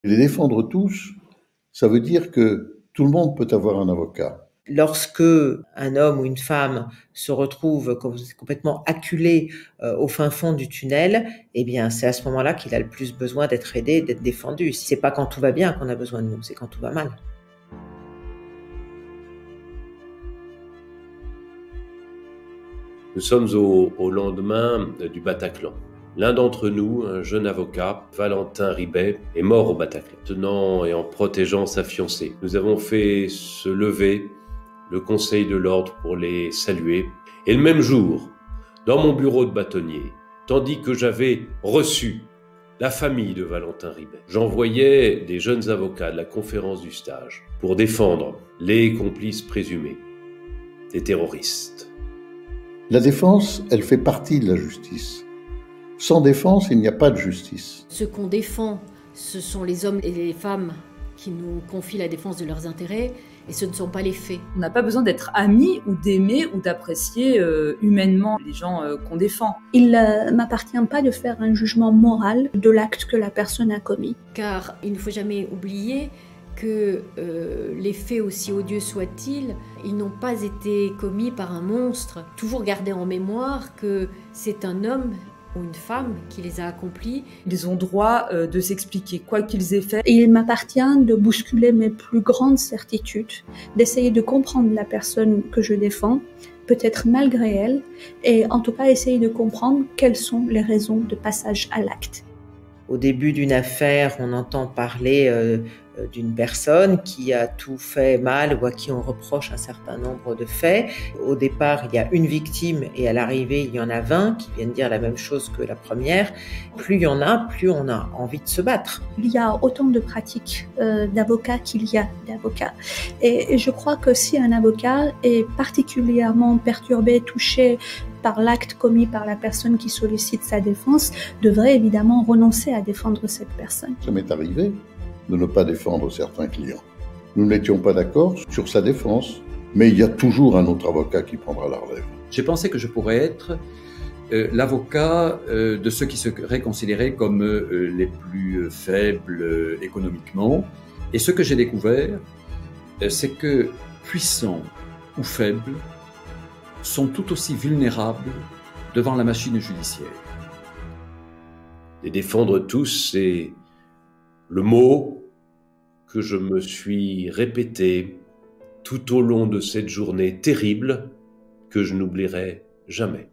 Les défendre tous, ça veut dire que tout le monde peut avoir un avocat. Lorsque un homme ou une femme se retrouve complètement acculé au fin fond du tunnel, eh bien, c'est à ce moment-là qu'il a le plus besoin d'être aidé, d'être défendu. C'est pas quand tout va bien qu'on a besoin de nous, c'est quand tout va mal. Nous sommes au lendemain du Bataclan. L'un d'entre nous, un jeune avocat, Valentin Ribet, est mort au Bataclan, tenant et en protégeant sa fiancée. Nous avons fait se lever le Conseil de l'Ordre pour les saluer. Et le même jour, dans mon bureau de bâtonnier, tandis que j'avais reçu la famille de Valentin Ribet, j'envoyais des jeunes avocats de la conférence du stage pour défendre les complices présumés des terroristes. La défense, elle fait partie de la justice. Sans défense, il n'y a pas de justice. Ce qu'on défend, ce sont les hommes et les femmes qui nous confient la défense de leurs intérêts, et ce ne sont pas les faits. On n'a pas besoin d'être amis ou d'aimer ou d'apprécier humainement les gens qu'on défend. Il ne m'appartient pas de faire un jugement moral de l'acte que la personne a commis. Car il ne faut jamais oublier que les faits, aussi odieux soient-ils, ils n'ont pas été commis par un monstre. Toujours garder en mémoire que c'est un homme ou une femme qui les a accomplis. Ils ont droit de s'expliquer, quoi qu'ils aient fait. Et il m'appartient de bousculer mes plus grandes certitudes, d'essayer de comprendre la personne que je défends, peut-être malgré elle, et en tout cas essayer de comprendre quelles sont les raisons de passage à l'acte. Au début d'une affaire, on entend parler d'une personne qui a tout fait mal ou à qui on reproche un certain nombre de faits. Au départ, il y a une victime et à l'arrivée, il y en a 20 qui viennent dire la même chose que la première. Plus il y en a, plus on a envie de se battre. Il y a autant de pratiques d'avocats qu'il y a d'avocats. Et je crois que si un avocat est particulièrement perturbé, touché par l'acte commis par la personne qui sollicite sa défense, devrait évidemment renoncer à défendre cette personne. Ça m'est arrivé de ne pas défendre certains clients. Nous n'étions pas d'accord sur sa défense, mais il y a toujours un autre avocat qui prendra la relève. J'ai pensé que je pourrais être l'avocat de ceux qui seraient considérés comme les plus faibles économiquement. Et ce que j'ai découvert, c'est que puissants ou faibles sont tout aussi vulnérables devant la machine judiciaire. Les défendre tous, c'est le mot que je me suis répété tout au long de cette journée terrible que je n'oublierai jamais.